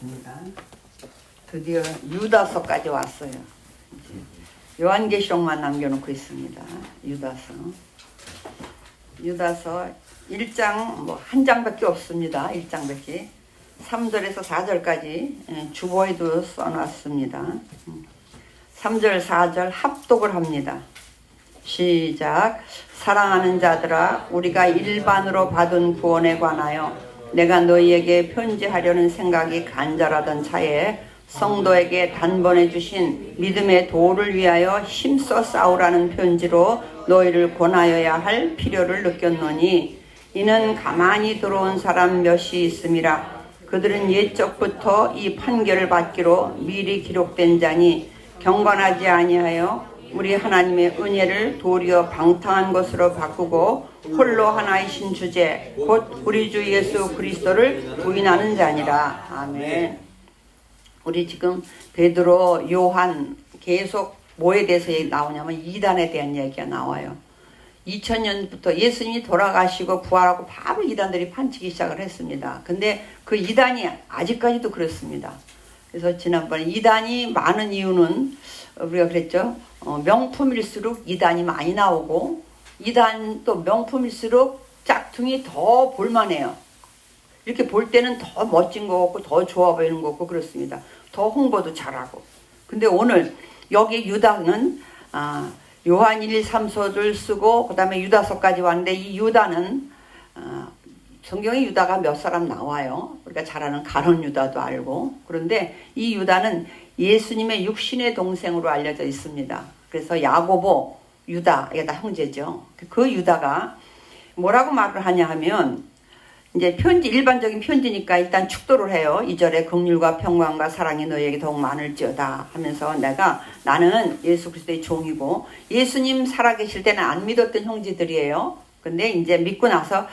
있습니다. 드디어 유다서까지 왔어요. 요한계시록만 남겨놓고 있습니다. 유다서 1장 뭐 한 장밖에 없습니다. 1장밖에 3절에서 4절까지 주보에도 써놨습니다. 3절 4절 합독을 합니다. 시작. 사랑하는 자들아, 우리가 일반으로 받은 구원에 관하여 내가 너희에게 편지하려는 생각이 간절하던 차에 성도에게 단번에 주신 믿음의 도를 위하여 힘써 싸우라는 편지로 너희를 권하여야 할 필요를 느꼈노니, 이는 가만히 들어온 사람 몇이 있음이라. 그들은 옛적부터 이 판결을 받기로 미리 기록된 자니 경건하지 아니하여 우리 하나님의 은혜를 도리어 방탕한 것으로 바꾸고 홀로 하나이신 주제 곧 우리 주 예수 그리스도를 부인하는 자니라. 아멘. 우리 지금 베드로, 요한 계속 뭐에 대해서 나오냐면 이단에 대한 얘기가 나와요. 2000년부터 예수님이 돌아가시고 부활하고 바로 이단들이 판치기 시작을 했습니다. 근데 그 이단이 아직까지도 그렇습니다. 그래서 지난번에 이단이 많은 이유는 우리가 그랬죠. 명품일수록 이단이 많이 나오고, 이단 또 명품일수록 짝퉁이 더 볼만해요. 이렇게 볼 때는 더 멋진 거 같고 더 좋아 보이는 거 같고 그렇습니다. 더 홍보도 잘하고. 근데 오늘 여기 유다는 요한 1, 2, 3서를 쓰고 그 다음에 유다서까지 왔는데, 이 유다는 성경에 유다가 몇 사람 나와요. 우리가 잘 아는 가룟 유다도 알고. 그런데 이 유다는 예수님의 육신의 동생으로 알려져 있습니다. 그래서 야고보, 유다, 이게 다 형제죠. 그 유다가 뭐라고 말을 하냐 하면, 이제 편지, 일반적인 편지니까 일단 축도를 해요. 2절에 긍휼과 평강과 사랑이 너희에게 더욱 많을지어다 하면서, 나는 예수 그리스도의 종이고 예수님 살아계실 때는 안 믿었던 형제들이에요. 근데 이제 믿고 나서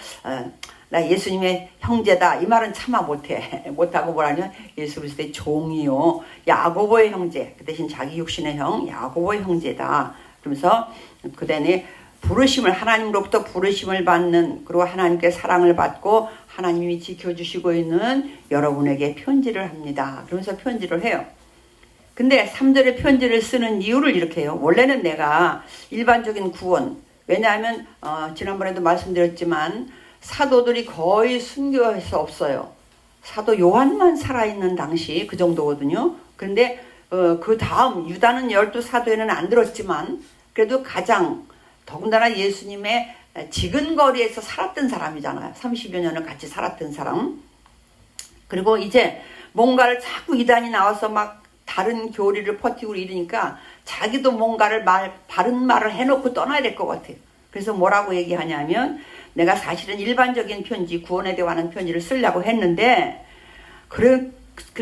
나 예수님의 형제다, 이 말은 차마 못하고 뭐라냐, 예수 그리스도의 종이요, 야고보의 형제, 그 대신 자기 육신의 형 야고보의 형제다. 그러면서 그 다음에 부르심을, 하나님으로부터 부르심을 받는, 그리고 하나님께 사랑을 받고 하나님이 지켜주시고 있는 여러분에게 편지를 합니다. 그러면서 편지를 해요. 근데 3절에 편지를 쓰는 이유를 이렇게 해요. 원래는 내가 일반적인 구원, 왜냐하면 지난번에도 말씀드렸지만 사도들이 거의 순교해서 없어요. 사도 요한만 살아있는 당시 그 정도거든요. 그런데 그 다음 유다는 12사도에는 안 들었지만 그래도 가장 더군다나 예수님의 지근거리에서 살았던 사람이잖아요. 30여 년을 같이 살았던 사람. 그리고 이제 뭔가를 자꾸 이단이 나와서 막 다른 교리를 퍼뜨리고 이러니까 자기도 뭔가를 바른 말을 해놓고 떠나야 될 것 같아요. 그래서 뭐라고 얘기하냐면, 내가 사실은 일반적인 편지, 구원에 대한 편지를 쓰려고 했는데, 그럴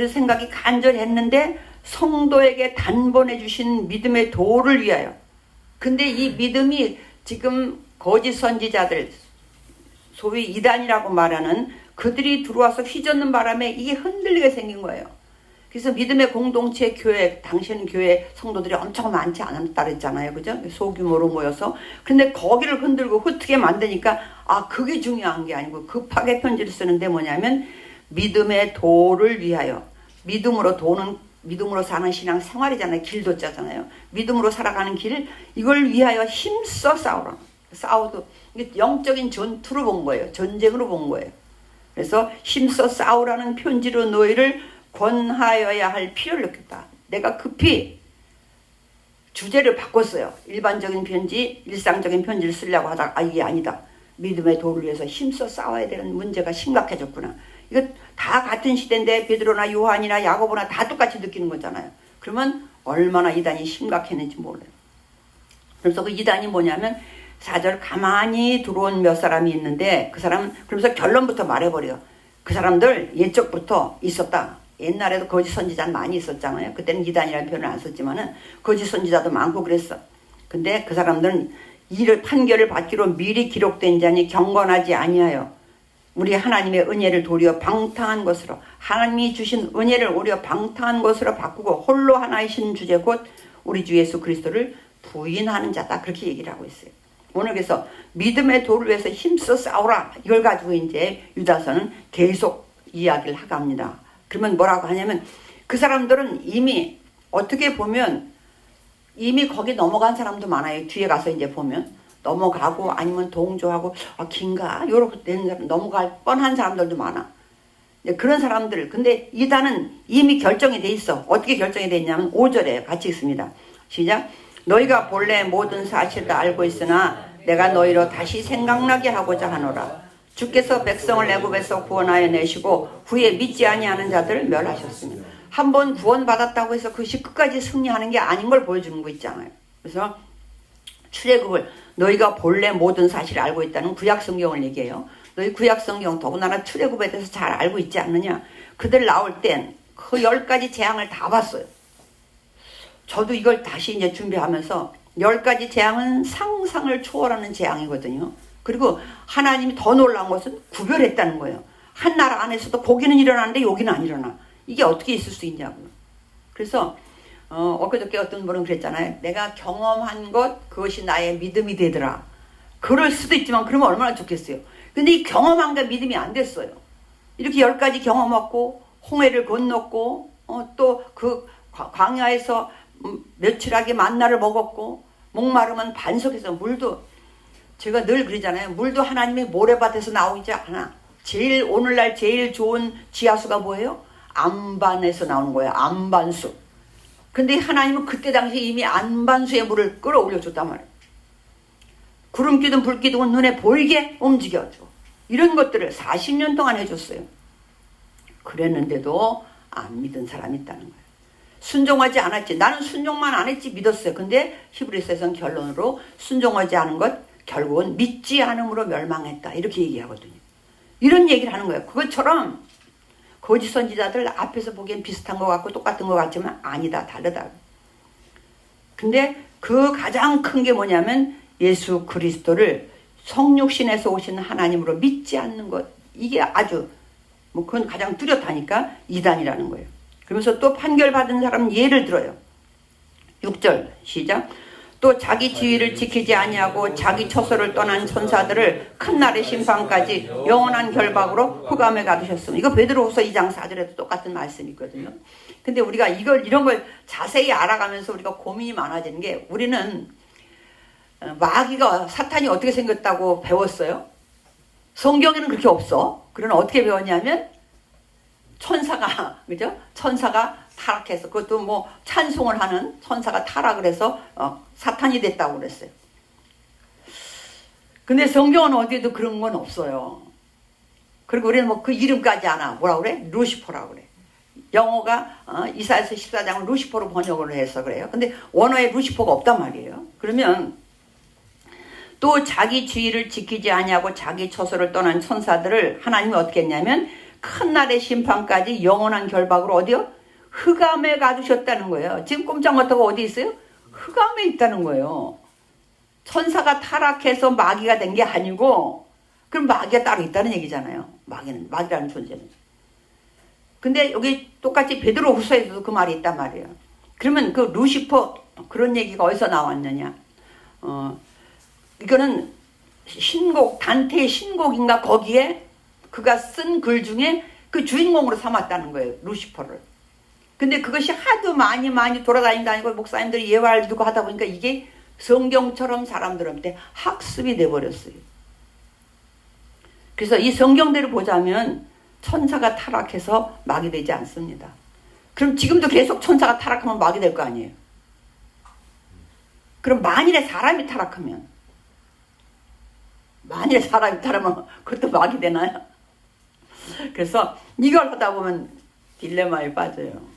생각이 간절했는데 성도에게 단번에 주신 믿음의 도를 위하여. 근데 이 믿음이 지금 거짓 선지자들, 소위 이단이라고 말하는 그들이 들어와서 휘젓는 바람에 이게 흔들리게 생긴 거예요. 그래서 믿음의 공동체 교회, 당신 교회 성도들이 엄청 많지 않았다 그랬잖아요. 그죠? 소규모로 모여서. 근데 거기를 흔들고 흩게 만드니까, 그게 중요한 게 아니고 급하게 편지를 쓰는데 뭐냐면, 믿음의 도를 위하여. 믿음으로 사는 신앙 생활이잖아요. 길도 짜잖아요. 믿음으로 살아가는 길, 이걸 위하여 힘써 싸우라. 싸워도 이게 영적인 전투로 본 거예요. 전쟁으로 본 거예요. 그래서 힘써 싸우라는 편지로 너희를 권하여야 할 필요를 느꼈다. 내가 급히 주제를 바꿨어요. 일반적인 편지, 일상적인 편지를 쓰려고 하다가 이게 아니다. 믿음의 도를 위해서 힘써 싸워야 되는 문제가 심각해졌구나. 이거 다 같은 시대인데 베드로나 요한이나 야고보나 다 똑같이 느끼는 거잖아요. 그러면 얼마나 이단이 심각했는지 몰라요. 그래서 그 이단이 뭐냐면, 4절 가만히 들어온 몇 사람이 있는데, 그 사람, 그러면서 결론부터 말해버려요. 그 사람들 옛적부터 있었다. 옛날에도 거짓 선지자는 많이 있었잖아요. 그때는 이단이라는 표현을 안 썼지만은 거짓 선지자도 많고 그랬어. 근데 그 사람들은 이를 판결을 받기로 미리 기록된 자니 경건하지 아니하여 우리 하나님의 은혜를 도리어 방탕한 것으로, 하나님이 주신 은혜를 오히려 방탕한 것으로 바꾸고 홀로 하나이신 주제 곧 우리 주 예수 그리스도를 부인하는 자다. 그렇게 얘기를 하고 있어요. 오늘 그래서 믿음의 도를 위해서 힘써 싸우라, 이걸 가지고 이제 유다서는 계속 이야기를 하갑니다. 그러면 뭐라고 하냐면 그 사람들은 이미 어떻게 보면 이미 거기 넘어간 사람도 많아요. 뒤에 가서 이제 보면 넘어가고 아니면 동조하고 긴가? 요렇게 된 사람, 넘어갈 뻔한 사람들도 많아. 그런 사람들. 근데 이단은 이미 결정이 돼 있어. 어떻게 결정이 돼 있냐면 5절에 같이 있습니다. 시작. 너희가 본래 모든 사실을 다 알고 있으나 내가 너희로 다시 생각나게 하고자 하노라. 주께서 백성을 애굽에서 구원하여 내시고 후에 믿지 아니하는 자들을 멸하셨습니다. 한번 구원받았다고 해서 그것이 끝까지 승리하는 게 아닌 걸 보여주는 거 있잖아요. 그래서 출애굽을 너희가 본래 모든 사실을 알고 있다는 구약 성경을 얘기해요. 너희 구약 성경 더군다나 출애굽에 대해서 잘 알고 있지 않느냐. 그들 나올 땐 그 10가지 재앙을 다 봤어요. 저도 이걸 다시 이제 준비하면서 10가지 재앙은 상상을 초월하는 재앙이거든요. 그리고 하나님이 더 놀라운 것은 구별했다는 거예요. 한 나라 안에서도 거기는 일어나는데 여기는 안 일어나. 이게 어떻게 있을 수 있냐고요. 그래서 엊그저께 어떤 분은 그랬잖아요. 내가 경험한 것 그것이 나의 믿음이 되더라. 그럴 수도 있지만 그러면 얼마나 좋겠어요. 근데 이 경험한 게 믿음이 안 됐어요. 이렇게 10가지 경험했고 홍해를 건넜고 또 그 광야에서 며칠하게 만나를 먹었고 목마르면 반석에서 물도 제가 늘 그러잖아요. 물도 하나님의 모래밭에서 나오지 않아. 오늘날 제일 좋은 지하수가 뭐예요? 안반에서 나오는 거예요. 안반수. 근데 하나님은 그때 당시에 이미 안반수의 물을 끌어올려 줬단 말이에요. 구름기둥 불기둥은 눈에 보이게 움직여줘. 이런 것들을 40년 동안 해줬어요. 그랬는데도 안 믿은 사람이 있다는 거예요. 순종하지 않았지. 나는 순종만 안 했지 믿었어요. 근데 히브리서에서는 결론으로 순종하지 않은 것 결국은 믿지 않음으로 멸망했다. 이렇게 얘기하거든요. 이런 얘기를 하는 거예요. 그것처럼 거짓 선지자들 앞에서 보기엔 비슷한 것 같고 똑같은 것 같지만 아니다. 다르다. 근데 그 가장 큰 게 뭐냐면 예수 그리스도를 성육신에서 오신 하나님으로 믿지 않는 것. 이게 아주 그건 가장 뚜렷하니까 이단이라는 거예요. 그러면서 또 판결받은 사람 예를 들어요. 6절 시작. 또 자기 지위를 지키지 아니하고 자기 처소를 떠난 천사들을 큰 날의 심판까지 영원한 결박으로 흑암에 가두셨습니다. 이거 베드로후서 2장 4절에도 똑같은 말씀이 있거든요. 근데 우리가 이런 걸 자세히 알아가면서 우리가 고민이 많아지는 게 우리는 마귀가 사탄이 어떻게 생겼다고 배웠어요? 성경에는 그렇게 없어. 그러나 어떻게 배웠냐면 천사가 그죠? 천사가 타락해서 그것도 찬송을 하는 천사가 타락을 해서 사탄이 됐다고 그랬어요. 근데 성경은 어디에도 그런 건 없어요. 그리고 우리는 그 이름까지 아나. 뭐라고 그래? 루시퍼라고 그래. 영어가 이사야서 14장을 루시퍼로 번역을 해서 그래요. 근데 원어에 루시퍼가 없단 말이에요. 그러면 또 자기 지위를 지키지 아니하고 자기 처소를 떠난 천사들을 하나님이 어떻게 했냐면 큰 날의 심판까지 영원한 결박으로 어디요? 흑암에 가두셨다는 거예요. 지금 꼼짝 못하고 어디 있어요? 흑암에 있다는 거예요. 천사가 타락해서 마귀가 된 게 아니고 그럼 마귀가 따로 있다는 얘기잖아요. 마귀라는 존재는. 근데 여기 똑같이 베드로후서에서도 그 말이 있단 말이에요. 그러면 그 루시퍼 그런 얘기가 어디서 나왔느냐? 이거는 신곡 단테의 신곡인가 거기에 그가 쓴 글 중에 그 주인공으로 삼았다는 거예요. 루시퍼를. 근데 그것이 하도 많이 돌아다니고 목사님들이 예화를 두고 하다 보니까 이게 성경처럼 사람들한테 학습이 돼버렸어요. 그래서 이 성경대로 보자면 천사가 타락해서 마귀 되지 않습니다. 그럼 지금도 계속 천사가 타락하면 마귀 될 거 아니에요. 그럼 만일에 사람이 타락하면 그것도 마귀 되나요? 그래서 이걸 하다 보면 딜레마에 빠져요.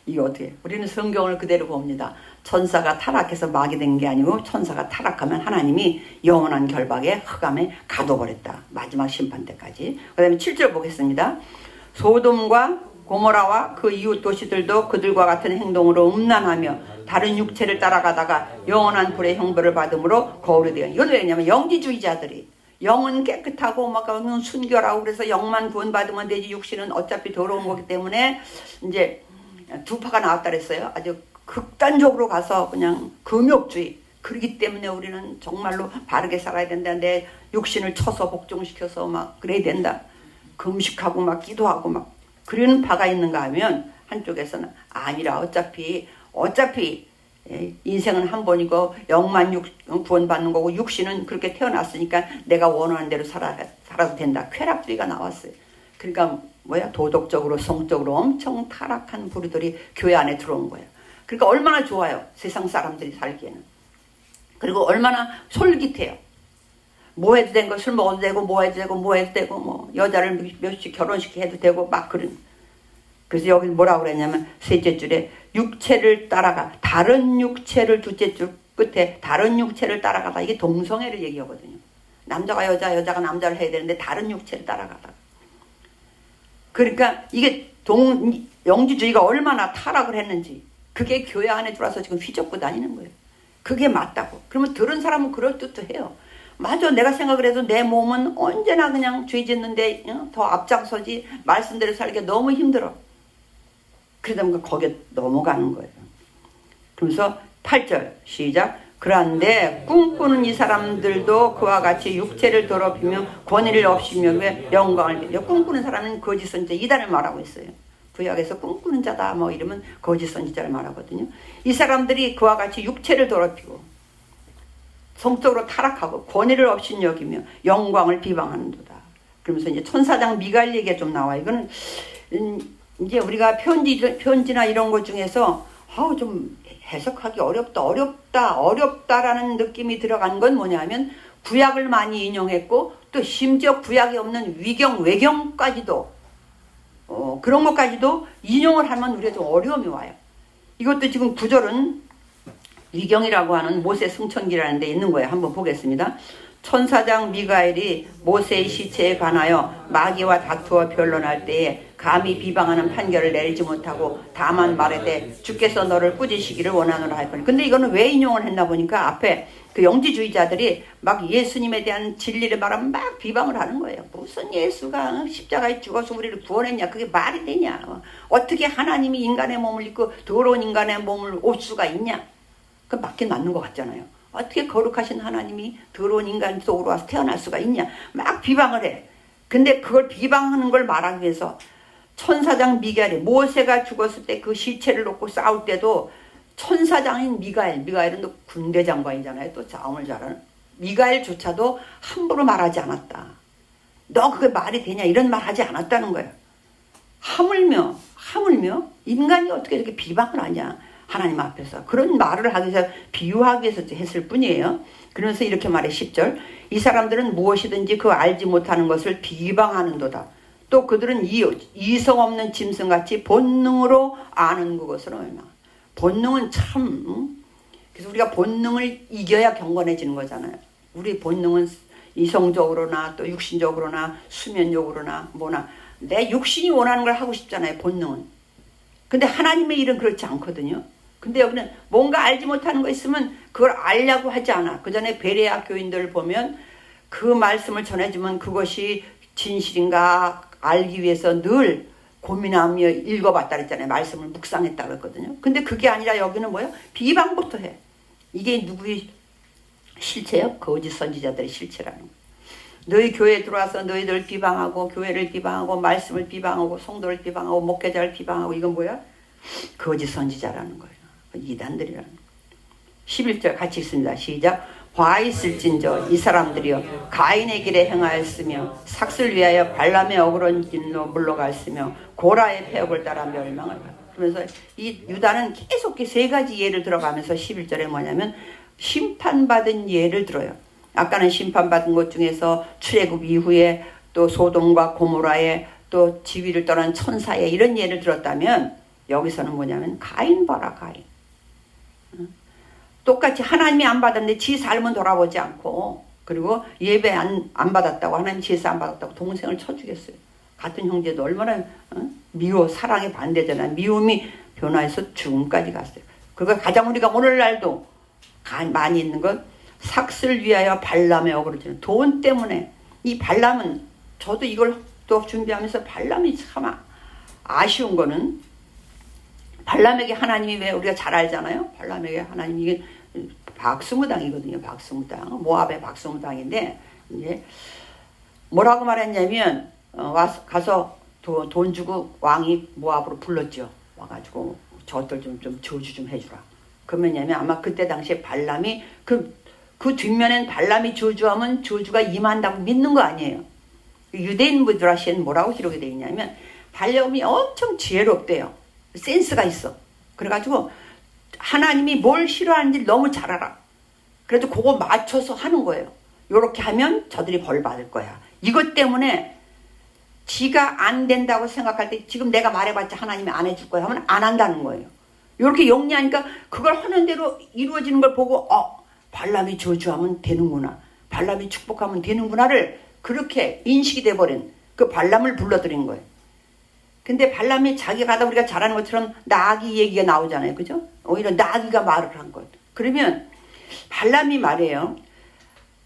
이게 어떻게? 우리는 성경을 그대로 봅니다. 천사가 타락해서 마귀 된 게 아니고 천사가 타락하면 하나님이 영원한 결박에 흑암에 가둬버렸다. 마지막 심판 때까지. 그 다음에 7절 보겠습니다. 소돔과 고모라와 그 이웃 도시들도 그들과 같은 행동으로 음란하며 다른 육체를 따라가다가 영원한 불의 형벌을 받음으로 거울이 되어. 이건 왜냐면 영지주의자들이 영은 깨끗하고 막 순결하고 그래서 영만 구원받으면 되지 육신은 어차피 더러운 거기 때문에 이제 두 파가 나왔다 그랬어요. 아주 극단적으로 가서 그냥 금욕주의. 그렇기 때문에 우리는 정말로 바르게 살아야 된다. 내 육신을 쳐서 복종시켜서 막 그래야 된다. 금식하고 막 기도하고 막 그리는 바가 있는가 하면 한쪽에서는 아니라 어차피 인생은 한 번이고 영만 구원받는 거고 육신은 그렇게 태어났으니까 내가 원하는 대로 살아도 된다. 쾌락주의가 나왔어요. 그러니까 도덕적으로 성적으로 엄청 타락한 부류들이 교회 안에 들어온 거예요. 그러니까 얼마나 좋아요. 세상 사람들이 살기에는. 그리고 얼마나 솔깃해요. 뭐 해도 되고 술 먹어도 되고 뭐 해도 되고 뭐 여자를 몇씩 결혼시켜도 되고 막 그런. 그래서 여기 뭐라고 그랬냐면 셋째 줄에 육체를 따라가 다른 육체를 둘째 줄 끝에 다른 육체를 따라가다. 이게 동성애를 얘기하거든요. 남자가 여자가 남자를 해야 되는데 다른 육체를 따라가다. 그러니까 이게 영지주의가 얼마나 타락을 했는지 그게 교회 안에 들어와서 지금 휘젓고 다니는 거예요. 그게 맞다고. 그러면 들은 사람은 그럴 듯도 해요. 맞아, 내가 생각을 해도 내 몸은 언제나 그냥 죄 짓는데 더 앞장서지 말씀대로 살기가 너무 힘들어. 그러다 보니까 거기에 넘어가는 거예요. 그러면서 8절 시작. 그런데 꿈꾸는 이 사람들도 그와 같이 육체를 더럽히며 권위를 없이며 영광을 빌려. 꿈꾸는 사람은 거짓 선지자 이단을 말하고 있어요. 구약에서 꿈꾸는 자다 뭐 이러면 거짓 선지자를 말하거든요. 이 사람들이 그와 같이 육체를 더럽히고 성적으로 타락하고 권위를 없이 여기며 영광을 비방하는도다. 그러면서 이제 천사장 미가엘 얘기가 좀 나와요. 이거는 이제 우리가 편지나 이런 것 중에서 좀 해석하기 어렵다라는 느낌이 들어간 건 뭐냐면 구약을 많이 인용했고 또 심지어 구약에 없는 외경까지도 그런 것까지도 인용을 하면 우리가 좀 어려움이 와요. 이것도 지금 구절은 위경이라고 하는 모세 승천기라는 데 있는 거예요. 한번 보겠습니다. 천사장 미가엘이 모세의 시체에 관하여 마귀와 다투어 변론할 때에 감히 비방하는 판결을 내리지 못하고 다만 말하되 주께서 너를 꾸짖으시기를 원하노라 할 거니. 근데 이거는 왜 인용을 했나 보니까 앞에 그 영지주의자들이 막 예수님에 대한 진리를 말하면 막 비방을 하는 거예요. 무슨 예수가 십자가에 죽어서 우리를 구원했냐, 그게 말이 되냐, 어떻게 하나님이 인간의 몸을 입고 더러운 인간의 몸을 올 수가 있냐. 그 맞긴 맞는 것 같잖아요. 어떻게 거룩하신 하나님이 더러운 인간 속으로 와서 태어날 수가 있냐. 막 비방을 해. 근데 그걸 비방하는 걸 말하기 위해서 천사장 미가엘이 모세가 죽었을 때 그 시체를 놓고 싸울 때도 천사장인 미가엘은 또 군대 장관이잖아요. 또 싸움을 잘하는. 미가엘조차도 함부로 말하지 않았다. 너 그게 말이 되냐 이런 말 하지 않았다는 거예요. 하물며 인간이 어떻게 이렇게 비방을 하냐. 하나님 앞에서 그런 말을 하기 위해서 비유하기 위해서 했을 뿐이에요. 그러면서 이렇게 말해 10절 이 사람들은 무엇이든지 그 알지 못하는 것을 비방하는도다. 또 그들은 이성 없는 짐승같이 본능으로 아는 그것은 얼마. 본능은 참 그래서 우리가 본능을 이겨야 경건해지는 거잖아요. 우리 본능은 이성적으로나 또 육신적으로나 수면적으로나 뭐나 내 육신이 원하는 걸 하고 싶잖아요. 본능은. 근데 하나님의 일은 그렇지 않거든요. 근데 여기는 뭔가 알지 못하는 거 있으면 그걸 알려고 하지 않아. 그 전에 베레아 교인들을 보면 그 말씀을 전해주면 그것이 진실인가 알기 위해서 늘 고민하며 읽어봤다 그랬잖아요. 말씀을 묵상했다 그랬거든요. 근데 그게 아니라 여기는 뭐예요? 비방부터 해. 이게 누구의 실체요? 거짓 선지자들의 실체라는 거예요. 너희 교회에 들어와서 너희들 비방하고 교회를 비방하고 말씀을 비방하고 성도를 비방하고 목회자를 비방하고 이건 뭐야? 거짓 선지자라는 거예요. 이단들이라는 거예요. 11절 같이 있습니다. 시작. 화 있을진저 이 사람들이여 가인의 길에 행하였으며 삭슬 위하여 발람의 억울한 길로 물러갔으며 고라의 폐역을 따라 멸망을 받았다. 그러면서 이 유다는 계속 세 가지 예를 들어가면서 11절에 뭐냐면 심판받은 예를 들어요. 아까는 심판받은 것 중에서 출애굽 이후에 또 소돔과 고모라의 또 지위를 떠난 천사의 이런 예를 들었다면 여기서는 뭐냐면 가인 봐라 가인. 똑같이 하나님이 안 받았는데 지 삶은 돌아보지 않고 그리고 예배 안 받았다고 하나님 제사 안 받았다고 동생을 쳐 죽였어요. 같은 형제도 얼마나 미워 사랑의 반대잖아요. 미움이 변화해서 죽음까지 갔어요. 그거 가장 우리가 오늘날도 많이 있는 건 삭슬 위하여 발람의 억울을 돈 때문에 이 발람은 저도 이걸 또 준비하면서 발람이 참 아쉬운 거는 발람에게 하나님이 왜 우리가 잘 알잖아요. 발람에게 하나님이 이게 박수무당이거든요. 박수무당 모압의 박수무당인데 이제 뭐라고 말했냐면 가서 돈 주고 왕이 모압으로 불렀죠. 와가지고 저들 좀 저주 좀 해주라. 그러면냐면 아마 그때 당시에 발람이 그 뒷면엔 발람이 저주하면 저주가 임한다고 믿는 거 아니에요. 유대인 미드라시에는 뭐라고 기록이 되어 있냐면 발람이 엄청 지혜롭대요. 센스가 있어. 그래가지고 하나님이 뭘 싫어하는지 너무 잘 알아. 그래도 그거 맞춰서 하는 거예요. 요렇게 하면 저들이 벌 받을 거야. 이것 때문에 지가 안 된다고 생각할 때 지금 내가 말해봤자 하나님이 안 해줄 거야 하면 안 한다는 거예요. 이렇게 영리하니까 그걸 하는 대로 이루어지는 걸 보고 발람이 저주하면 되는구나. 발람이 축복하면 되는구나를 그렇게 인식이 돼버린 그 발람을 불러들인 거예요. 근데 발람이 자기가 하다 우리가 잘하는 것처럼 나귀 얘기가 나오잖아요. 그죠? 오히려 나귀가 말을 한 거예요. 그러면 발람이 말해요.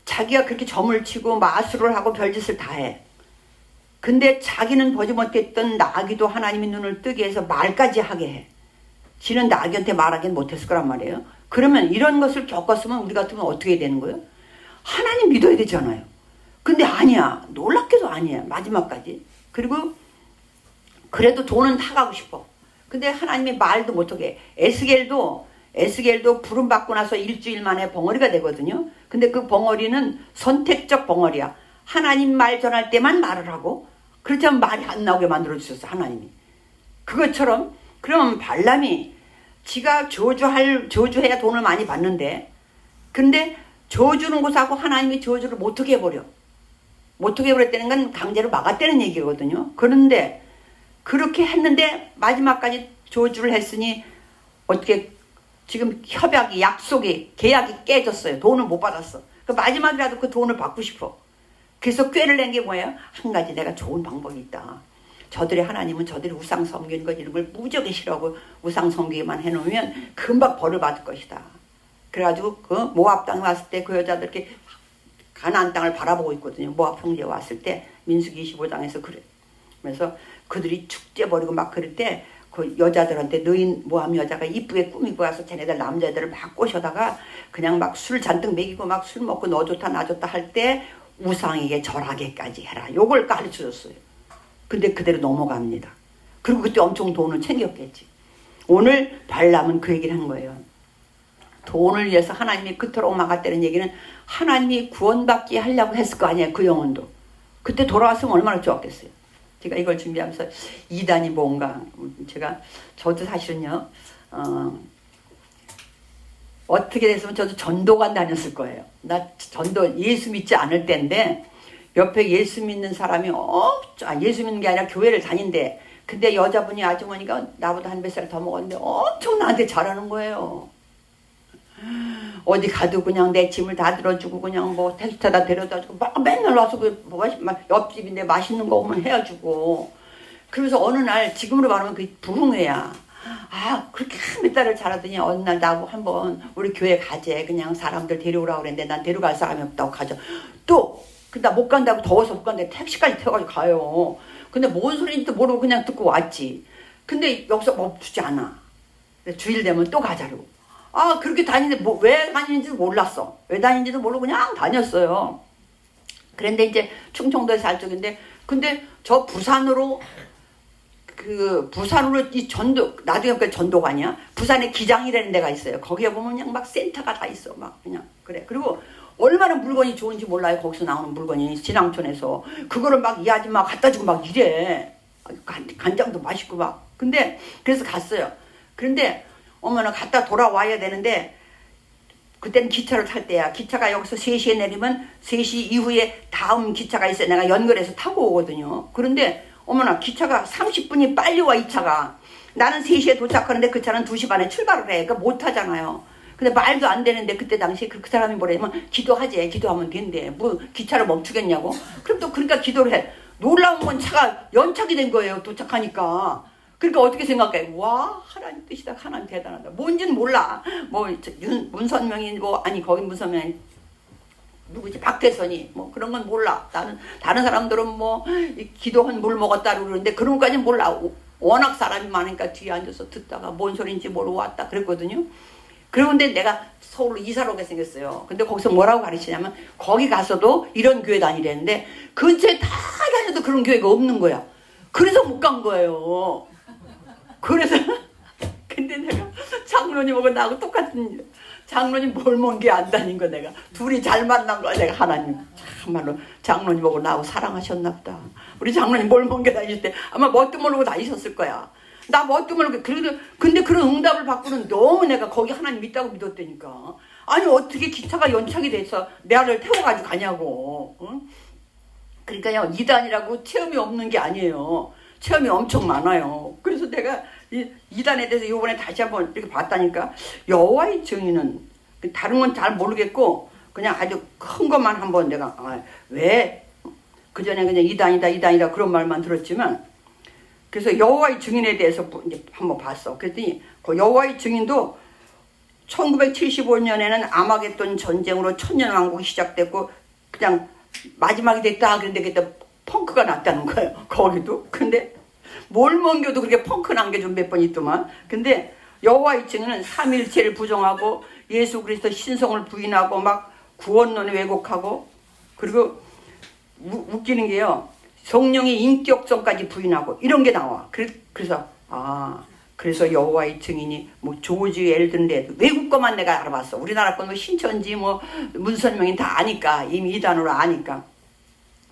자기가 그렇게 점을 치고 마술을 하고 별짓을 다 해. 근데 자기는 보지 못했던 나귀도 하나님의 눈을 뜨게 해서 말까지 하게 해. 지는 나귀한테 말하기는 못했을 거란 말이에요. 그러면 이런 것을 겪었으면 우리 같으면 어떻게 되는 거예요? 하나님 믿어야 되잖아요. 근데 아니야. 놀랍게도 아니야. 마지막까지. 그리고 그래도 돈은 타가고 싶어. 근데 하나님이 말도 못하게. 에스겔도 부름 받고 나서 일주일 만에 벙어리가 되거든요. 근데 그 벙어리는 선택적 벙어리야. 하나님 말 전할 때만 말을 하고 그렇지 않으면 말이 안 나오게 만들어주셨어. 하나님이. 그것처럼 그럼 발람이 지가 저주해야 돈을 많이 받는데 근데 저주는 것하고 하나님이 저주를 못하게 해버려. 못하게 해버렸다는 건 강제로 막았다는 얘기거든요. 그런데 그렇게 했는데 마지막까지 저주를 했으니 어떻게 지금 협약이 약속이 계약이 깨졌어요. 돈을 못 받았어. 그 마지막이라도 그 돈을 받고 싶어. 그래서 꾀를 낸 게 뭐예요? 한 가지 내가 좋은 방법이 있다. 저들의 하나님은 저들이 우상 섬기는 것 이런 걸 무지하게 싫어하고 우상 섬기기만 해놓으면 금방 벌을 받을 것이다. 그래가지고 그 모압 땅에 왔을 때 그 여자들 이렇게 가나안 땅을 바라보고 있거든요. 모압 형제 왔을 때 민수기 25장에서 그래. 그래서 그들이 축제 벌이고 막 그럴 때 그 여자들한테 너희 모함 여자가 이쁘게 꾸미고 와서 쟤네들 남자애들을 막 꼬셔다가 그냥 막 술 잔뜩 먹이고 막 술 먹고 너 좋다 나 좋다 할 때 우상에게 절하게까지 해라. 요걸 가르쳐줬어요. 근데 그대로 넘어갑니다. 그리고 그때 엄청 돈을 챙겼겠지. 오늘 발람은 그 얘기를 한 거예요. 돈을 위해서 하나님이 그토록 막았다는 얘기는 하나님이 구원받게 하려고 했을 거 아니에요. 그 영혼도. 그때 돌아왔으면 얼마나 좋았겠어요. 제가 이걸 준비하면서 이단이 뭔가 저도 사실은요 어떻게 됐으면 저도 전도관 다녔을 거예요. 나 전도 예수 믿지 않을 때인데 옆에 예수 믿는 사람이 예수 믿는 게 아니라 교회를 다닌대. 근데 여자분이 아주머니가 나보다 한 몇 살 더 먹었는데 엄청 나한테 잘하는 거예요. 어디 가도 그냥 내 짐을 다 들어주고 그냥 뭐 택시 타다 데려다주고 막 맨날 와서 옆집인데 맛있는 거 오면 해주고. 그러면서 어느 날 지금으로 말하면 그 부흥회야. 그렇게 몇 달을 잘하더니 어느 날 나하고 한번 우리 교회 가재. 그냥 사람들 데려오라고 그랬는데 난 데려갈 사람이 없다고 가죠. 나 못 간다고 더워서 못 간다고 택시까지 태워가지고 가요. 근데 뭔 소리인지도 모르고 그냥 듣고 왔지. 근데 여기서 멈추지 않아. 주일 되면 또 가자고. 그렇게 다니는데 왜 다니는지도 몰랐어. 왜 다니는지도 모르고 그냥 다녔어요. 그런데 이제 충청도에 살 적인데 근데 저 부산으로 이 나중에 그 전도관이야. 부산에 기장이라는 데가 있어요. 거기에 보면 그냥 막 센터가 다 있어. 막 그냥 그래. 그리고 얼마나 물건이 좋은지 몰라요. 거기서 나오는 물건이 신앙촌에서 그거를 막 이 아줌마 갖다 주고 막 이래. 간장도 맛있고 막. 근데 그래서 갔어요. 그런데 어머나 갔다 돌아와야 되는데 그때는 기차를 탈 때야. 기차가 여기서 3시에 내리면 3시 이후에 다음 기차가 있어요. 내가 연결해서 타고 오거든요. 그런데 어머나 기차가 30분이 빨리 와. 이 차가. 나는 3시에 도착하는데 그 차는 2시 반에 출발을 해. 그러니까 못 타잖아요. 근데 말도 안 되는데 그때 당시 그 사람이 뭐라면 기도하지. 기도하면 된대. 뭐 기차를 멈추겠냐고. 그럼 또 그러니까 기도를 해. 놀라운 건 차가 연착이 된 거예요. 도착하니까. 그러니까 어떻게 생각해? 와, 하나님 뜻이다. 하나님 대단하다. 뭔지는 몰라. 문선명이 거기 문선명이 누구지? 박태선이 그런 건 몰라. 나는 다른 사람들은 기도한 물 먹었다 그러는데 그런 것까지는 몰라. 워낙 사람이 많으니까 뒤에 앉아서 듣다가 뭔 소리인지 모르고 왔다 그랬거든요. 그런데 내가 서울로 이사를 오게 생겼어요. 근데 거기서 뭐라고 가르치냐면 거기 가서도 이런 교회 다니랬는데 근처에 다 다녀도 그런 교회가 없는 거야. 그래서 못 간 거예요. 그래서 근데 내가 장로님하고 나하고 똑같은 장로님 뭘 먼 게 안 다닌 거 내가 둘이 잘 만난 거야. 내가 하나님 참말로 장로님하고 나하고 사랑하셨나 보다. 우리 장로님 뭘 먼 게 다니실 때 아마 뭣도 모르고 다니셨을 거야. 나 뭣도 모르고 그래도 근데 그런 응답을 받고는 너무 내가 거기 하나님 있다고 믿었다니까. 아니 어떻게 기차가 연착이 돼서 나를 태워가지고 가냐고. 응? 그러니까요 이단이라고 체험이 없는 게 아니에요. 체험이 엄청 많아요. 그래서 내가 이단에 대해서 이번에 다시 한번 이렇게 봤다니까 여호와의 증인은 다른 건 잘 모르겠고 그냥 아주 큰 것만 한번 내가 왜 그전에 그냥 이단이다 그런 말만 들었지만 그래서 여호와의 증인에 대해서 이제 한번 봤어. 그랬더니 그 여호와의 증인도 1975년에는 아마겟돈 전쟁으로 천년왕국이 시작됐고 그냥 마지막이 됐다 그런데 그때 펑크가 났다는 거예요. 거기도. 근데 몰몬교도 그렇게 펑크 난 게 좀 몇 번 있더만. 근데 여호와의 증인은 삼위일체를 부정하고 예수 그리스도 신성을 부인하고 막 구원론을 왜곡하고 그리고 웃기는 게요. 성령의 인격성까지 부인하고 이런 게 나와. 그래서 그래서 여호와의 증인이 뭐 조지 엘든데 외국 거만 내가 알아봤어. 우리나라 건 뭐 신천지 뭐 문선명이 다 아니까 이미 이단으로 아니까.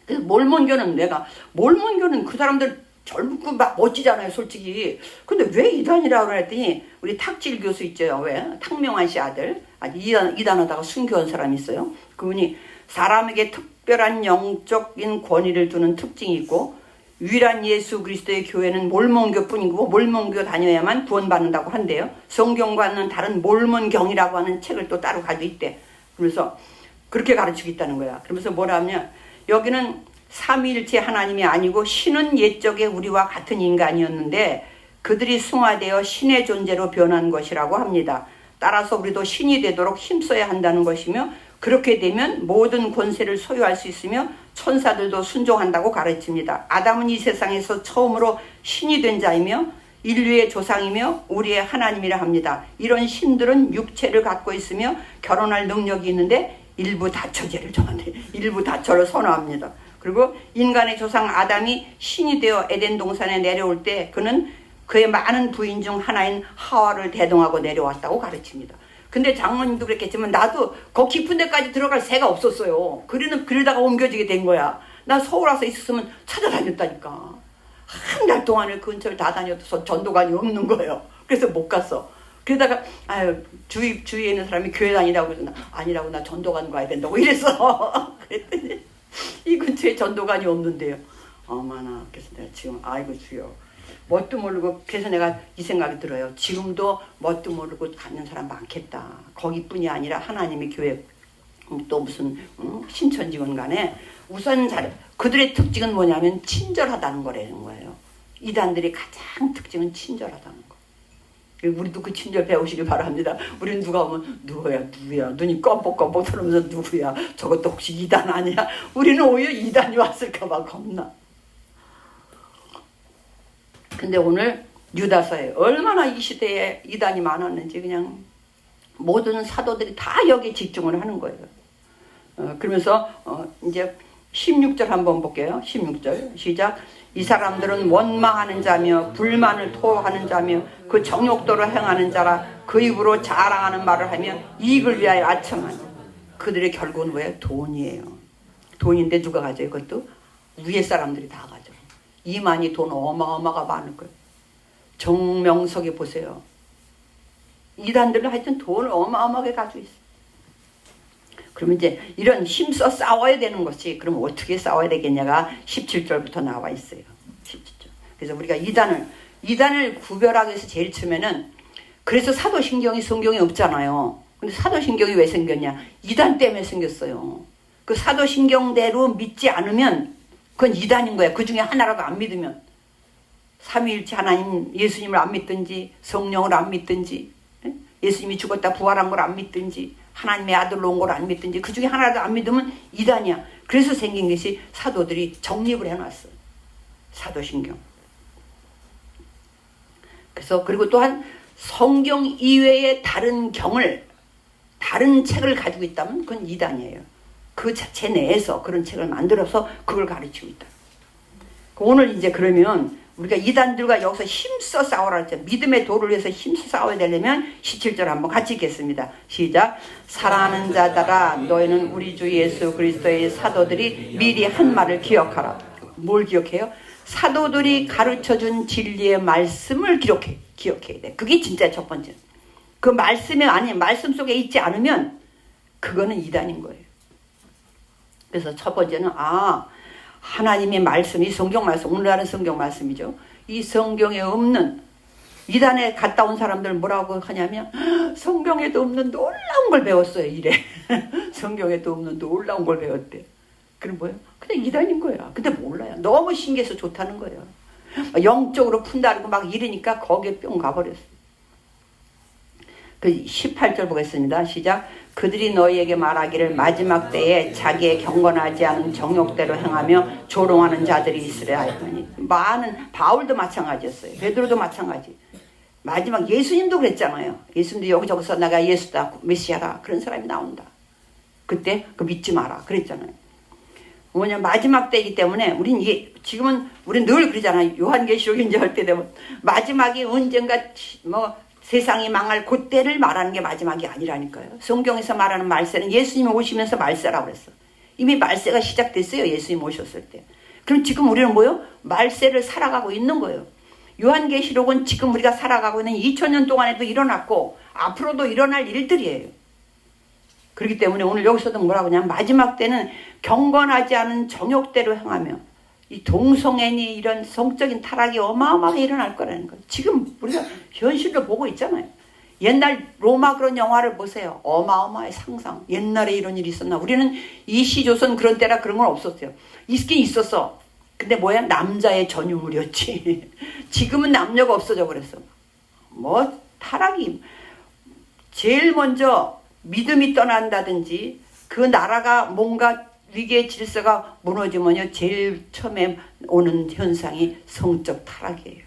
그래서 몰몬교는 그 사람들 젊고 막 멋지잖아요, 솔직히. 근데 왜 이단이라고 그랬더니 우리 탁질 교수 있죠, 왜? 탁명환 씨 아들. 아주 이단하다가 순교한 사람이 있어요. 그분이 사람에게 특별한 영적인 권위를 두는 특징이 있고 유일한 예수 그리스도의 교회는 몰몬교뿐이고 몰몬교 다녀야만 구원받는다고 한대요. 성경과는 다른 몰몬경이라고 하는 책을 또 따로 가지고 있대. 그래서 그렇게 가르치고 있다는 거야. 그러면서 뭐라 하면 여기는 삼위일체 하나님이 아니고 신은 옛적에 우리와 같은 인간이었는데 그들이 승화되어 신의 존재로 변한 것이라고 합니다. 따라서 우리도 신이 되도록 힘써야 한다는 것이며 그렇게 되면 모든 권세를 소유할 수 있으며 천사들도 순종한다고 가르칩니다. 아담은 이 세상에서 처음으로 신이 된 자이며 인류의 조상이며 우리의 하나님이라 합니다. 이런 신들은 육체를 갖고 있으며 결혼할 능력이 있는데 일부 다처제를 정한대. 일부 다처를 선호합니다. 그리고 인간의 조상 아담이 신이 되어 에덴 동산에 내려올 때 그는 그의 많은 부인 중 하나인 하와를 대동하고 내려왔다고 가르칩니다. 근데 장모님도 그랬겠지만 나도 거 깊은 데까지 들어갈 새가 없었어요. 그러다가 옮겨지게 된 거야. 나 서울 와서 있었으면 찾아다녔다니까. 한 달 동안을 그 근처를 다 다녀도 전도관이 없는 거예요. 그래서 못 갔어. 그러다가 주위에 있는 사람이 교회 다니라고 해서 아니라고 나 전도관 가야 된다고 이랬어. 그랬더니 이 근처에 전도관이 없는데요. 어머나. 그래서 내가 지금 아이고 주여. 뭣도 모르고 그래서 내가 이 생각이 들어요. 지금도 뭣도 모르고 가는 사람 많겠다. 거기뿐이 아니라 하나님의 교회 또 무슨 신천지건 간에 우선 그들의 특징은 뭐냐면 친절하다는 거라는 거예요. 이단들의 가장 특징은 친절하다는 거. 우리도 그 친절 배우시길 바랍니다. 우리는 누가 오면 누구야 눈이 껌뻑껌뻑 들으면서 누구야 저것도 혹시 이단 아니야? 우리는 오히려 이단이 왔을까 봐 겁나. 근데 오늘 유다서에 얼마나 이 시대에 이단이 많았는지 그냥 모든 사도들이 다 여기에 집중을 하는 거예요. 그러면서 이제 16절 한번 볼게요. 16절 시작. 이 사람들은 원망하는 자며 불만을 토하는 자며 그 정욕도로 행하는 자라 그 입으로 자랑하는 말을 하며 이익을 위하여 아첨하니 그들의 결국은 왜? 돈이에요. 돈인데 누가 가져요? 그것도 위에 사람들이 다 가져. 이만희 돈 어마어마가 많을 거예요. 정명석에 보세요. 이단들은 하여튼 돈을 어마어마하게 가지고 있어. 그러면 이제 이런 힘써 싸워야 되는 것이 그럼 어떻게 싸워야 되겠냐가 17절부터 나와 있어요. 17절. 그래서 우리가 이단을 구별하기 위해서 제일 처음에는 그래서 사도신경이 성경에 없잖아요. 근데 사도신경이 왜 생겼냐? 이단 때문에 생겼어요. 그 사도신경대로 믿지 않으면 그건 이단인 거야. 그 중에 하나라도 안 믿으면. 삼위일체 하나님 예수님을 안 믿든지 성령을 안 믿든지 예수님이 죽었다 부활한 걸 안 믿든지 하나님의 아들로 온 걸 안 믿든지 그 중에 하나라도 안 믿으면 이단이야. 그래서 생긴 것이 사도들이 정립을 해놨어. 사도신경. 그래서 그리고 또한 성경 이외의 다른 책을 가지고 있다면 그건 이단이에요. 그 자체 내에서 그런 책을 만들어서 그걸 가르치고 있다. 오늘 이제 그러면 우리가 이단들과 여기서 힘써 싸우라 했죠. 믿음의 도를 위해서 힘써 싸워야 되려면 17절 한번 같이 읽겠습니다. 시작. 사랑하는 자들아 너희는 우리 주 예수 그리스도의 사도들이 미리 한 말을 기억하라. 뭘 기억해요? 사도들이 가르쳐준 진리의 말씀을 기억해야 돼. 그게 진짜 첫 번째. 그 말씀이 아니 말씀 속에 있지 않으면 그거는 이단인 거예요. 그래서 첫 번째는 하나님의 말씀이 성경 말씀, 오늘날은 성경 말씀이죠. 이 성경에 없는 이단에 갔다 온 사람들 뭐라고 하냐면 성경에도 없는 놀라운 걸 배웠어요. 이래. 성경에도 없는 놀라운 걸 배웠대. 그럼 뭐예요? 그냥 이단인 거야. 근데 몰라요. 너무 신기해서 좋다는 거예요. 영적으로 푼다고 막 이러니까 거기에 뿅 가버렸어요. 그 18절 보겠습니다. 시작. 그들이 너희에게 말하기를 마지막 때에 자기의 경건하지 않은 정욕대로 행하며 조롱하는 자들이 있으려 하였더니 많은 바울도 마찬가지였어요. 베드로도 마찬가지. 마지막 예수님도 그랬잖아요. 예수님도 여기저기서 내가 예수다 메시아다 그런 사람이 나온다. 그때 그 믿지 마라 그랬잖아요. 뭐냐 마지막 때이기 때문에 지금은 우린 늘 그러잖아요. 요한계시록 이제 할 때 되면 마지막이 언젠가 세상이 망할 그때를 말하는 게 마지막이 아니라니까요. 성경에서 말하는 말세는 예수님이 오시면서 말세라고 그랬어. 이미 말세가 시작됐어요. 예수님 오셨을 때. 그럼 지금 우리는 뭐요? 말세를 살아가고 있는 거예요. 요한계시록은 지금 우리가 살아가고 있는 2000년 동안에도 일어났고 앞으로도 일어날 일들이에요. 그렇기 때문에 오늘 여기서도 뭐라고 하냐면 마지막 때는 경건하지 않은 정욕대로 행하며 이 동성애니 이런 성적인 타락이 어마어마하게 일어날 거라는 거예요. 지금 우리가 현실로 보고 있잖아요. 옛날 로마 그런 영화를 보세요. 어마어마한 상상. 옛날에 이런 일이 있었나. 우리는 이 시조선 그런 때라 그런 건 없었어요. 있긴 있었어. 근데 뭐야? 남자의 전유물이었지. 지금은 남녀가 없어져 그랬어. 타락이 제일 먼저 믿음이 떠난다든지 그 나라가 뭔가 위기의 질서가 무너지면요 제일 처음에 오는 현상이 성적 타락이에요.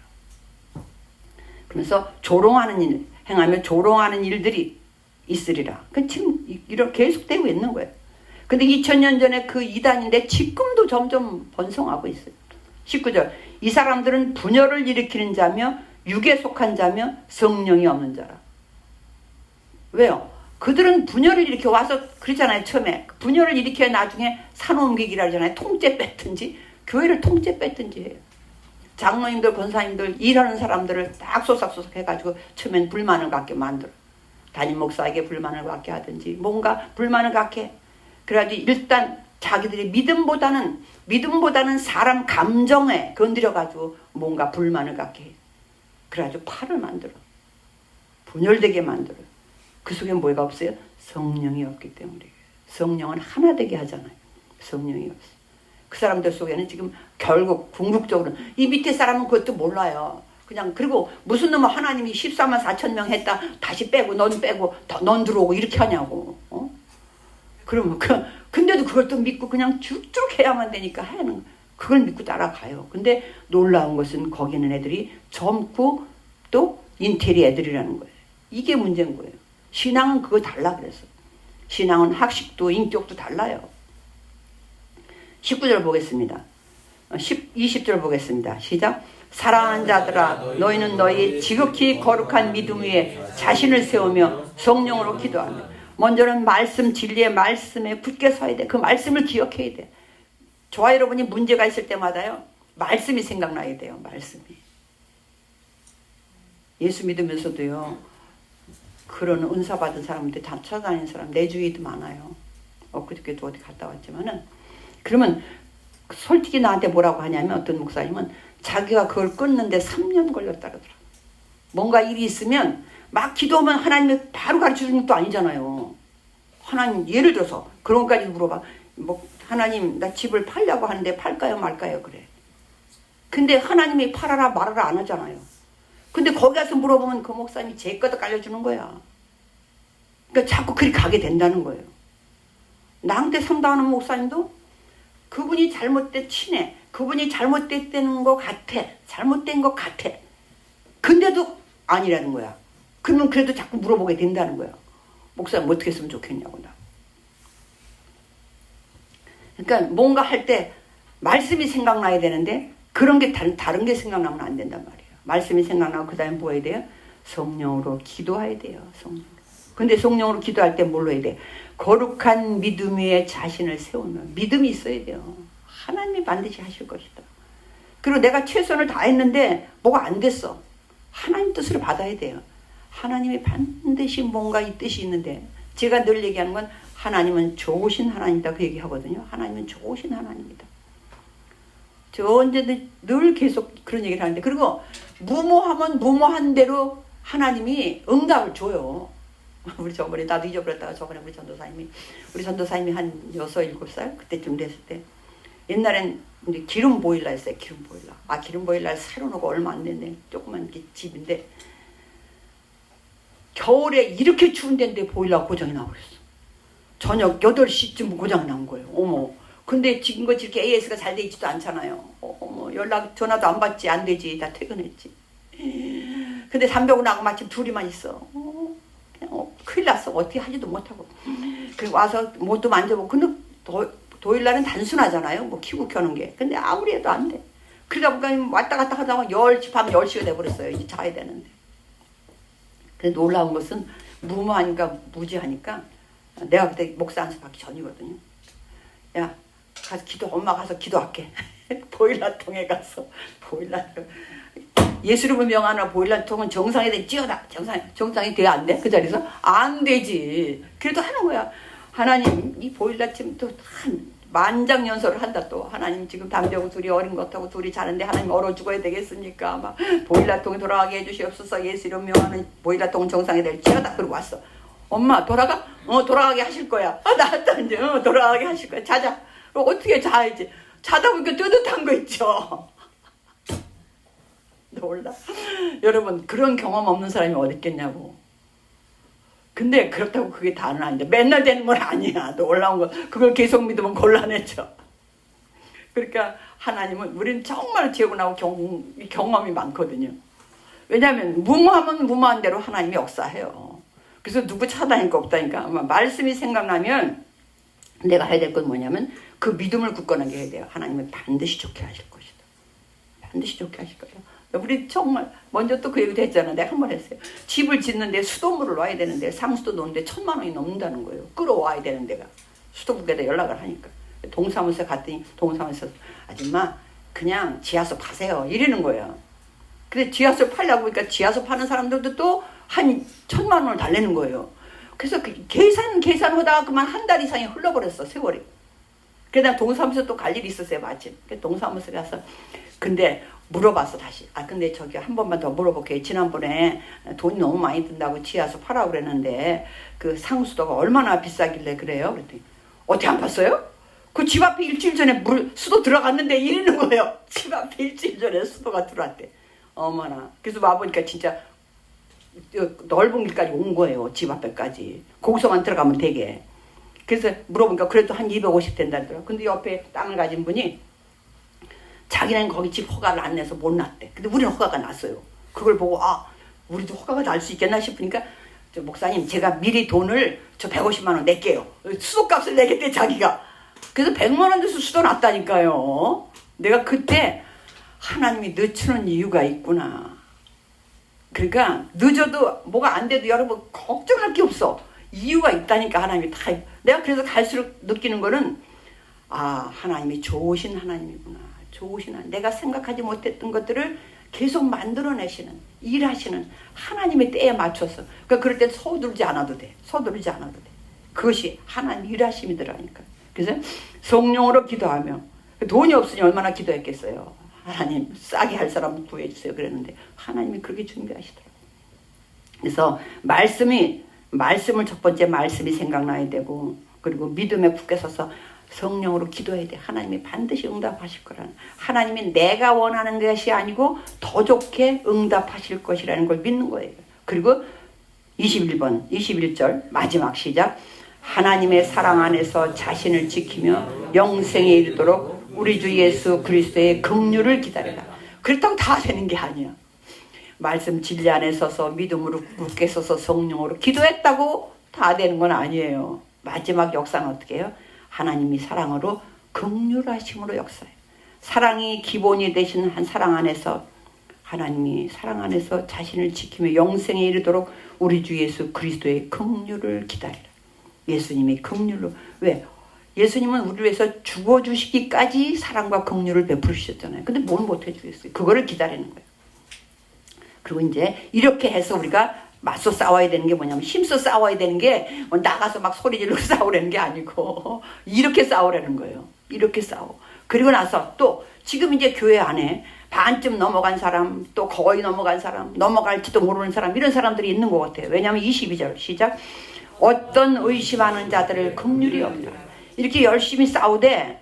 그러면서 행하면 조롱하는 일들이 있으리라. 지금 이렇게 계속되고 있는 거예요. 근데 2000년 전에 그 이단인데 지금도 점점 번성하고 있어요. 19절 이 사람들은 분열을 일으키는 자며 육에 속한 자며 성령이 없는 자라. 왜요? 그들은 분열을 일으켜 와서 그러잖아요. 처음에 분열을 일으켜야 나중에 산업옮기기라 하잖아요. 통째 뺐든지 교회를 통째 뺐든지 해요. 장로님들 권사님들 일하는 사람들을 딱 쏘삭쏘삭 해가지고 처음엔 불만을 갖게 만들어. 담임 목사에게 불만을 갖게 하든지 뭔가 불만을 갖게. 그래가지고 일단 자기들이 믿음보다는 사람 감정에 건드려가지고 뭔가 불만을 갖게 해. 그래가지고 팔을 만들어. 분열되게 만들어. 그 속에 뭐가 없어요? 성령이 없기 때문에. 성령은 하나 되게 하잖아요. 성령이 없어. 그 사람들 속에는 지금 결국 궁극적으로 이 밑에 사람은 그것도 몰라요. 그냥 그리고 무슨 놈은 하나님이 14만 4천 명 했다 다시 빼고 넌 빼고 넌 들어오고 이렇게 하냐고. 그러면 근데도 그걸 또 믿고 그냥 쭉쭉 해야만 되니까 하는 그걸 믿고 따라가요. 근데 놀라운 것은 거기 있는 애들이 젊고 또 인텔리 애들이라는 거예요. 이게 문제인 거예요. 신앙은 그거 달라 그랬어. 신앙은 학식도 인격도 달라요. 19절 보겠습니다. 20절 보겠습니다. 시작. 사랑하는 자들아 너희는 너희의 지극히 거룩한 믿음 위에 자신을 세우며 성령으로 기도하며 먼저는 말씀 진리의 말씀에 굳게 서야 돼. 그 말씀을 기억해야 돼. 저와 여러분이 문제가 있을 때마다요 말씀이 생각나야 돼요. 말씀이. 예수 믿으면서도요 그런 은사 받은 사람들 다 찾아다니는 사람 내 주위에도 많아요. 엊그저께도 어디 갔다 왔지만은 그러면 솔직히 나한테 뭐라고 하냐면 어떤 목사님은 자기가 그걸 끊는데 3년 걸렸다 그러더라고요. 뭔가 일이 있으면 막 기도하면 하나님이 바로 가르쳐주는 것도 아니잖아요. 하나님 예를 들어서 그런 것까지 물어봐. 하나님 나 집을 팔려고 하는데 팔까요 말까요 그래. 근데 하나님이 팔아라 말아라 안 하잖아요. 근데 거기 가서 물어보면 그 목사님이 제 것도 깔려주는 거야. 그러니까 자꾸 그리 가게 된다는 거예요. 나한테 상담하는 목사님도 그분이 잘못된 친해. 그분이 잘못됐다는 것 같아. 잘못된 것 같아. 근데도 아니라는 거야. 그러면 그래도 자꾸 물어보게 된다는 거야. 목사님 어떻게 했으면 좋겠냐고 나. 그러니까 뭔가 할 때 말씀이 생각나야 되는데 그런 게 다른 게 생각나면 안 된단 말이에요. 말씀이 생각나고 그 다음에 뭐 해야 돼요? 성령으로 기도해야 돼요. 성령. 근데 성령으로 기도할 때 뭘로 해야 돼? 거룩한 믿음 위에 자신을 세우는 믿음이 있어야 돼요. 하나님이 반드시 하실 것이다. 그리고 내가 최선을 다했는데 뭐가 안 됐어. 하나님 뜻을 받아야 돼요. 하나님이 반드시 뭔가 이 뜻이 있는데, 제가 늘 얘기하는 건 하나님은 좋으신 하나님이다 그 얘기하거든요. 하나님은 좋으신 하나님이다. 저 언제든 늘 계속 그런 얘기를 하는데, 그리고 무모하면 무모한 대로 하나님이 응답을 줘요. 우리 저번에 나도 잊어버렸다가 저번에 우리 전도사님이 한 6, 7살 그때쯤 됐을 때, 옛날엔 이제 기름 보일러 했어요. 기름 보일러. 기름 보일러 새로 놓고 얼마 안 됐네. 조그만 집인데 겨울에 이렇게 추운 데인데 보일러 고장이 나버렸어. 저녁 8시쯤 고장 난 거예요. 어머. 근데 지금같이 이렇게 AS가 잘 돼 있지도 않잖아요. 어머, 전화도 안 받지, 안 되지. 다 퇴근했지. 근데 담배 오고 나고 마침 둘이만 있어. 그냥 큰일 났어. 어떻게 하지도 못하고. 그리고 와서 뭐도 만져보고. 근데 도일날은 단순하잖아요. 뭐 키고 켜는 게. 근데 아무리 해도 안 돼. 그러다 보니까 왔다 갔다 하다가 밤 10시가 돼버렸어요. 이제 자야 되는데. 근데 놀라운 것은 무모하니까, 무지하니까, 내가 그때 목사 안수받기 전이거든요. 야, 엄마 가서 기도할게. 보일러통에 가서, 예수님을 명하나 보일러통은 정상에 돼, 찌어다. 정상이 돼야 안 돼? 그 자리에서? 안 되지. 그래도 하는 거야. 하나님, 이 보일러 지금 또 만장연설을 한다 또. 하나님 지금 담배고 둘이 어린 것하고 둘이 자는데 하나님 얼어 죽어야 되겠습니까? 막 보일러통이 돌아가게 해주시옵소서. 예수 이름 명하는 보일러통은 정상에 될지어다. 그러고 왔어. 엄마 돌아가? 돌아가게 하실 거야. 나왔다 이제. 돌아가게 하실 거야. 자자. 어떻게 자야지. 자다 보니까 뜨뜻한 거 있죠. 놀라. 여러분, 그런 경험 없는 사람이 어디 있겠냐고. 근데 그렇다고 그게 다는 아닌데, 맨날 되는 건 아니야. 놀라운 거. 그걸 계속 믿으면 곤란해져. 그러니까 하나님은, 우리는 정말 지혜고나고 경험이 많거든요. 왜냐하면 무모하면 무모한 대로 하나님이 역사해요. 그래서 누구 찾아다닐 거 없다니까. 아마 말씀이 생각나면 내가 해야 될 건 뭐냐면 그 믿음을 굳건하게 해야 돼요. 하나님은 반드시 좋게 하실 것이다. 반드시 좋게 하실 거예요. 우리 정말 먼저 또 그 얘기도 했잖아. 내가 한 번 했어요. 집을 짓는데 수돗물을 놔야 되는데 상수도 놓는데 1,000만 원이 넘는다는 거예요. 끌어와야 되는 데가. 수도국에다 연락을 하니까. 동사무소에 갔더니 동사무소에서 아줌마 그냥 지하수 파세요. 이러는 거예요. 근데 지하수 팔려고 보니까 지하수 파는 사람들도 또 한 1,000만 원을 달래는 거예요. 그래서 계산하다가 그만 한 달 이상이 흘러버렸어. 세월이. 그래서 동사무소 또 갈 일이 있었어요. 마침. 동사무소에 가서 근데 물어봤어 다시. 근데 저기 한 번만 더 물어볼게요. 지난번에 돈이 너무 많이 든다고 지하수 파라고 그랬는데 그 상수도가 얼마나 비싸길래 그래요? 그랬더니 어떻게 안 봤어요? 그 집 앞에 일주일 전에 수도 들어갔는데 이러는 거예요. 집 앞에 일주일 전에 수도가 들어왔대. 어머나. 그래서 와보니까 진짜 넓은 길까지 온 거예요. 집 앞에까지. 거기서만 들어가면 되게. 그래서 물어보니까 그래도 한 250 된다더라고요. 근데 옆에 땅을 가진 분이 자기는 거기 집 허가를 안 내서 못 놨대. 근데 우리는 허가가 났어요. 그걸 보고 우리도 허가가 날 수 있겠나 싶으니까 목사님 제가 미리 돈을 저 150만 원 낼게요. 수도값을 내겠대 자기가. 그래서 100만 원 줘서 수도 났다니까요. 내가 그때 하나님이 늦추는 이유가 있구나. 그러니까 늦어도 뭐가 안 돼도 여러분 걱정할 게 없어. 이유가 있다니까 하나님이 다. 내가 그래서 갈수록 느끼는 거는 하나님이 좋으신 하나님이구나. 좋으신 하나님. 내가 생각하지 못했던 것들을 계속 만들어내시는, 일하시는 하나님의 때에 맞춰서. 그러니까 그럴 때 서두르지 않아도 돼. 서두르지 않아도 돼. 그것이 하나님 일하심이더라니까. 그래서 성령으로 기도하며 돈이 없으니 얼마나 기도했겠어요. 하나님 싸게 할 사람 구해주세요 그랬는데 하나님이 그렇게 준비하시더라고요. 그래서 말씀을 첫 번째 말씀이 생각나야 되고, 그리고 믿음에 굳게 서서 성령으로 기도해야 돼. 하나님이 반드시 응답하실 거라는. 하나님이 내가 원하는 것이 아니고 더 좋게 응답하실 것이라는 걸 믿는 거예요. 그리고 21절 마지막 시작. 하나님의 사랑 안에서 자신을 지키며 영생에 이르도록 우리 주 예수 그리스도의 긍휼을 기다려라. 그렇다고 다 되는 게 아니야. 말씀 진리 안에 서서 믿음으로 굳게 서서 성령으로 기도했다고 다 되는 건 아니에요. 마지막 역사는 어떻게 해요? 하나님이 사랑으로 긍휼하심으로 역사해요. 사랑이 기본이 되신 한 사랑 안에서 하나님이 사랑 안에서 자신을 지키며 영생에 이르도록 우리 주 예수 그리스도의 긍휼을 기다리라. 예수님이 긍휼로, 왜? 예수님은 우리를 위해서 죽어주시기까지 사랑과 긍휼을 베풀으셨잖아요. 근데 뭘 못해 주겠어요? 그거를 기다리는 거예요. 그리고 이제 이렇게 해서 우리가 맞서 싸워야 되는 게 뭐냐면, 힘써 싸워야 되는 게 뭐 나가서 막 소리 지르고 싸우라는 게 아니고 이렇게 싸우라는 거예요. 이렇게 싸워. 그리고 나서 또 지금 이제 교회 안에 반쯤 넘어간 사람, 또 거의 넘어간 사람, 넘어갈지도 모르는 사람, 이런 사람들이 있는 것 같아요. 왜냐하면 22절 시작. 어떤 의심하는 자들을 긍휼히 여기라. 이렇게 열심히 싸우되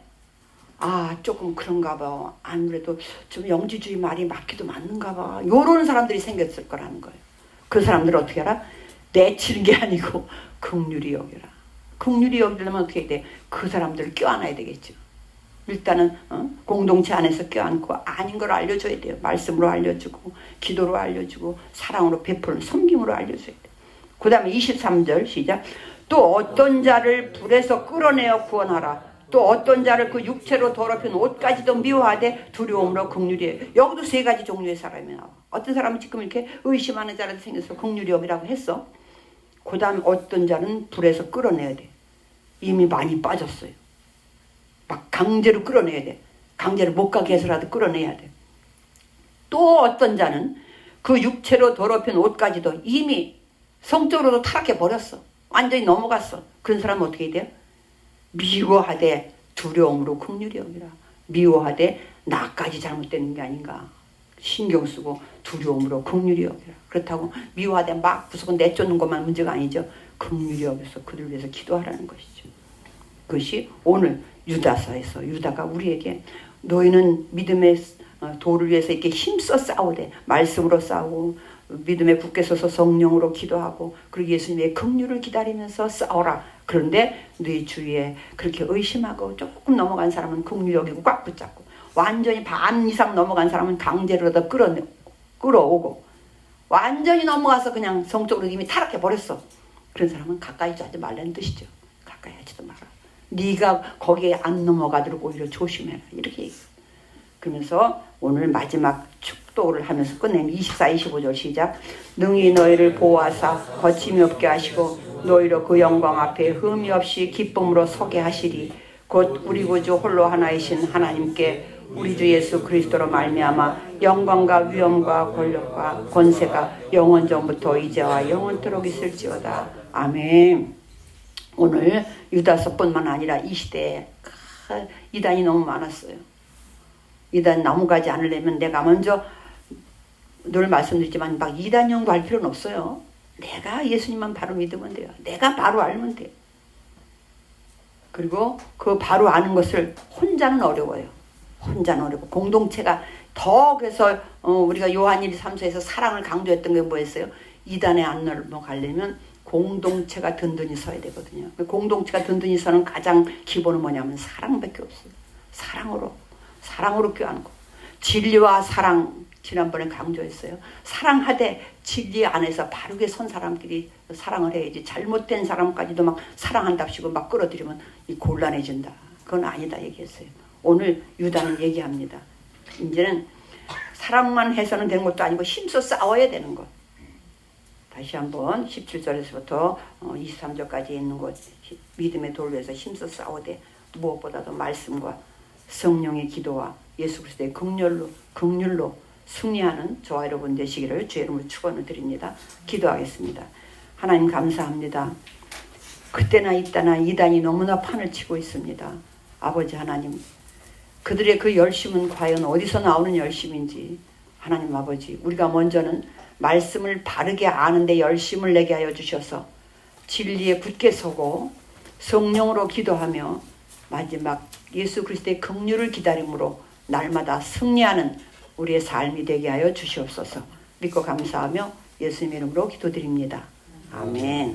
조금 그런가 봐. 아무래도 좀 영지주의 말이 맞기도 맞는가 봐. 요런 사람들이 생겼을 거라는 거예요. 그 사람들을 어떻게 알아? 내치는 게 아니고 긍휼히 여기라. 긍휼히 여기려면 어떻게 돼? 그 사람들을 껴안아야 되겠죠. 일단은 공동체 안에서 껴안고 아닌 걸 알려줘야 돼요. 말씀으로 알려주고, 기도로 알려주고, 사랑으로 베푸는 섬김으로 알려줘야 돼요. 그 다음에 23절 시작. 또 어떤 자를 불에서 끌어내어 구원하라. 또 어떤 자를 그 육체로 더럽힌 옷까지도 미워하되 두려움으로 긍휼히 해. 여기도 세 가지 종류의 사람이 나와. 어떤 사람은 지금 이렇게 의심하는 자라도 생겨서 긍휼히 여기라고 했어. 그 다음에 어떤 자는 불에서 끌어내야 돼. 이미 많이 빠졌어요. 막 강제로 끌어내야 돼. 강제로 못 가게 해서라도 끌어내야 돼. 또 어떤 자는 그 육체로 더럽힌 옷까지도 이미 성적으로도 타락해 버렸어. 완전히 넘어갔어. 그런 사람은 어떻게 돼요? 미워하되 두려움으로 긍휼히 여기라. 미워하되 나까지 잘못되는 게 아닌가 신경 쓰고 두려움으로 긍휼히 여기라. 그렇다고 미워하되 막 무조건 내쫓는 것만 문제가 아니죠. 긍휼히 여겨서 그들을 위해서 기도하라는 것이죠. 그것이 오늘 유다서에서 유다가 우리에게 너희는 믿음의 도를 위해서 이렇게 힘써 싸우되 말씀으로 싸우고 믿음에 굳게 서서 성령으로 기도하고 그리고 예수님의 긍휼을 기다리면서 싸워라. 그런데 너희 주위에 그렇게 의심하고 조금 넘어간 사람은 긍휼히 여기고 꽉 붙잡고 완전히 반 이상 넘어간 사람은 강제로라도 끌어오고 완전히 넘어가서 그냥 성적으로 이미 타락해 버렸어. 그런 사람은 가까이 하지 말라는 뜻이죠. 가까이 하지도 마라. 네가 거기에 안 넘어가도록 오히려 조심해라. 이렇게 얘기해요. 그러면서 오늘 마지막 축도를 하면서 끝내면 24, 25절 시작. 능히 너희를 보호하사 거침이 없게 하시고 너희로 그 영광 앞에 흠이 없이 기쁨으로 서게 하시리. 곧 우리 구주 홀로 하나이신 하나님께 우리 주 예수 그리스도로 말미암아 영광과 위엄과 권력과 권세가 영원전부터 이제와 영원토록 있을지어다. 아멘. 오늘 유다서뿐만 아니라 이 시대에 이단이 너무 많았어요. 이단 넘어가지 않으려면 내가 먼저 늘 말씀드리지만 막 이단 연구할 필요는 없어요. 내가 예수님만 바로 믿으면 돼요. 내가 바로 알면 돼요. 그리고 그 바로 아는 것을 혼자는 어려워요. 혼자는 어렵고 공동체가 더 그래서 우리가 요한 1, 3서에서 사랑을 강조했던 게 뭐였어요? 이단에 안 넘어가려면 공동체가 든든히 서야 되거든요. 공동체가 든든히 서는 가장 기본은 뭐냐면 사랑밖에 없어요. 사랑으로 껴안고 진리와 사랑 지난번에 강조했어요. 사랑하되 진리 안에서 바르게 선 사람끼리 사랑을 해야지 잘못된 사람까지도 막 사랑한답시고 막 끌어들이면 이 곤란해진다. 그건 아니다 얘기했어요. 오늘 유다는 얘기합니다. 이제는 사랑만 해서는 되는 것도 아니고 힘써 싸워야 되는 것. 다시 한번 17절에서부터 23절까지 있는 것. 믿음의 돌 위에서 힘써 싸우되 무엇보다도 말씀과 성령의 기도와 예수 그리스도의 긍휼로 승리하는 저와 여러분 되시기를 주의 이름으로 축원을 드립니다. 기도하겠습니다. 하나님 감사합니다. 그때나 이때나 이단이 너무나 판을 치고 있습니다. 아버지 하나님, 그들의 그 열심은 과연 어디서 나오는 열심인지 하나님 아버지, 우리가 먼저는 말씀을 바르게 아는데 열심을 내게 하여 주셔서 진리에 굳게 서고 성령으로 기도하며 마지막 예수 그리스도의 긍휼을 기다림으로 날마다 승리하는 우리의 삶이 되게 하여 주시옵소서. 믿고 감사하며 예수님 이름으로 기도드립니다. 아멘.